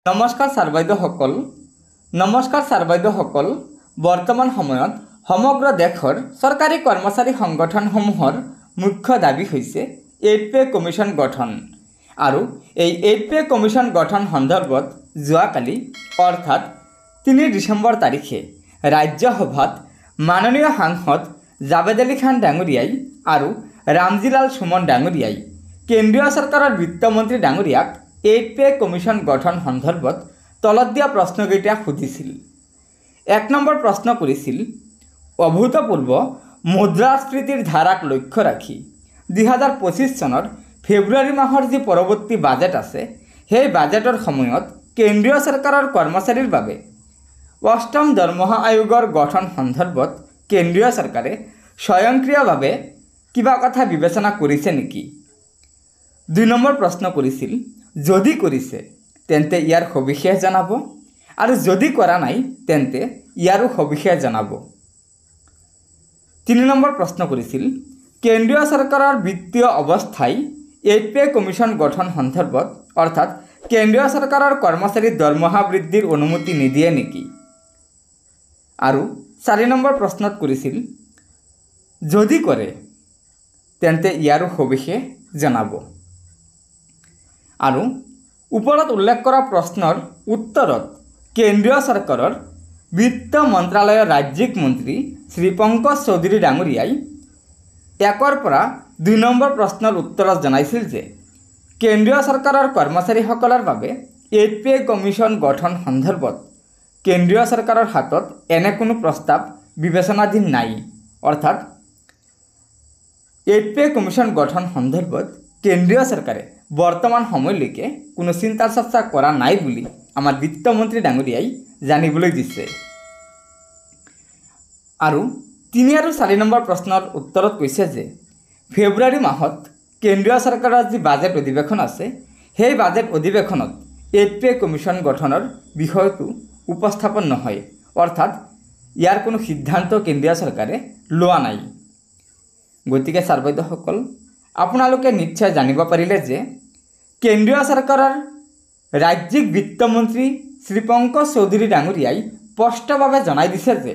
নমস্কাৰ ছাৰ বাইদেউসকল বৰ্তমান সময়ত সমগ্ৰ দেশৰ চৰকাৰী কৰ্মচাৰী সংগঠনসমূহৰ মুখ্য দাবী হৈছে 8 পে কমিশ্যন গঠন আৰু এই 8 পে কমিশ্যন গঠন সন্দৰ্ভত যোৱাকালি অৰ্থাৎ 3 ডিসেম্বৰ তাৰিখে ৰাজ্যসভাত মাননীয় সাংসদ জাভেদ আলী খান ডাঙৰীয়াই আৰু ৰামজিলাল সুমন ডাঙৰীয়াই কেন্দ্ৰীয় চৰকাৰৰ বিত্তমন্ত্ৰী ডাঙৰীয়াক 8 পে কমিশ্যন গঠন সন্দৰ্ভত তলত দিয়া প্ৰশ্নকেইটা সুধিছিল। 1 নম্বৰ প্ৰশ্ন কৰিছিল অভূতপূৰ্ব মুদ্ৰাস্ফীতিৰ ধাৰাক লক্ষ্য ৰাখি 2025 চনৰ ফেব্ৰুৱাৰী মাহৰ যি পৰৱৰ্তী বাজেট আছে সেই বাজেটৰ সময়ত কেন্দ্ৰীয় চৰকাৰৰ কৰ্মচাৰীৰ বাবে অষ্টম দৰমহা আয়োগৰ গঠন সন্দৰ্ভত কেন্দ্ৰীয় চৰকাৰে স্বয়ংক্ৰিয়ভাৱে কিবা কথা বিবেচনা কৰিছে নেকি। 2 নম্বৰ প্ৰশ্ন কৰিছিল যদি কৰিছে তেন্তে ইয়াৰ সবিশেষ জনাব আৰু যদি কৰা নাই তেন্তে ইয়াৰো সবিশেষ জনাব। 3 নম্বৰ প্ৰশ্ন কৰিছিল কেন্দ্ৰীয় চৰকাৰৰ বিত্তীয় অৱস্থাই 8 পে কমিশ্যন গঠন সন্দৰ্ভত অৰ্থাৎ কেন্দ্ৰীয় চৰকাৰৰ কৰ্মচাৰীৰ দৰমহা বৃদ্ধিৰ অনুমতি নিদিয়ে নেকি। আৰু 4 নম্বৰ প্ৰশ্নত কৰিছিল যদি কৰে তেন্তে ইয়াৰো সবিশেষ জনাব। আৰু ওপৰত উল্লেখ কৰা প্ৰশ্নৰ উত্তৰত কেন্দ্ৰীয় চৰকাৰৰ বিত্ত মন্ত্ৰালয়ৰ ৰাজ্যিক মন্ত্ৰী শ্ৰী পংকজ চৌধুৰী ডাঙৰীয়াই 1ৰ পৰা 2 নম্বৰ প্ৰশ্নৰ উত্তৰত জনাইছিল যে কেন্দ্ৰীয় চৰকাৰৰ কৰ্মচাৰীসকলৰ বাবে 8 পে কমিশ্যন গঠন সন্দৰ্ভত কেন্দ্ৰীয় চৰকাৰৰ হাতত এনে কোনো প্ৰস্তাৱ বিবেচনাধীন নাই। অৰ্থাৎ 8 পে কমিশ্যন গঠন সন্দৰ্ভত কেন্দ্ৰীয় চৰকাৰে বৰ্তমান সময়লৈকে কোনো চিন্তা চৰ্চা কৰা নাই বুলি আমাৰ বিত্তমন্ত্ৰী ডাঙৰীয়াই জানিবলৈ দিছে। আৰু 3 আৰু 4 নম্বৰ প্ৰশ্নৰ উত্তৰত কৈছে যে ফেব্ৰুৱাৰী মাহত কেন্দ্ৰীয় চৰকাৰৰ যি বাজেট অধিৱেশন আছে সেই বাজেট অধিৱেশনত 8 পে কমিশ্যন গঠনৰ বিষয়টো উপস্থাপন নহয়। অৰ্থাৎ ইয়াৰ কোনো সিদ্ধান্ত কেন্দ্ৰীয় চৰকাৰে লোৱা নাই। গতিকে ছাৰ বাইদেউসকল আপোনালোকে নিশ্চয় জানিব পাৰিলে যে কেন্দ্ৰীয় চৰকাৰৰ ৰাজ্যিক বিত্তমন্ত্ৰী শ্ৰী পংকজ চৌধুৰী ডাঙৰীয়াই স্পষ্টভাৱে জনাই দিছে যে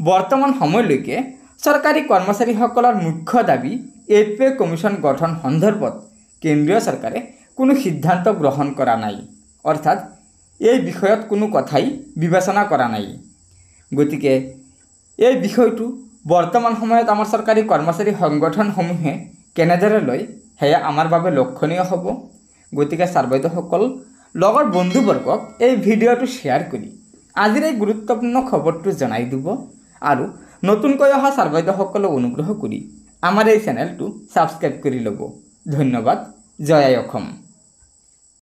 বৰ্তমান সময়লৈকে চৰকাৰী কৰ্মচাৰীসকলৰ মুখ্য দাবী 8 পে কমিশ্যন গঠন সন্দৰ্ভত কেন্দ্ৰীয় চৰকাৰে কোনো সিদ্ধান্ত গ্ৰহণ কৰা নাই। অৰ্থাৎ এই বিষয়ত কোনো কথাই বিবেচনা কৰা নাই। গতিকে এই বিষয়টো বৰ্তমান সময়ত আমাৰ চৰকাৰী কৰ্মচাৰী সংগঠনসমূহে কেনেদৰে লয় সেয়া আমাৰ বাবে লক্ষণীয় হ'ব। গতিকে ছাৰ বাইদেউসকল লগৰ বন্ধুবৰ্গক এই ভিডিঅ'টো শ্বেয়াৰ কৰি আজিৰ এই গুৰুত্বপূৰ্ণ খবৰটো জনাই দিব আৰু নতুনকৈ অহা ছাৰ বাইদেউসকলক অনুগ্ৰহ কৰি আমাৰ এই চেনেলটো ছাবস্ক্ৰাইব কৰি ল'ব। ধন্যবাদ। জয় আই অসম।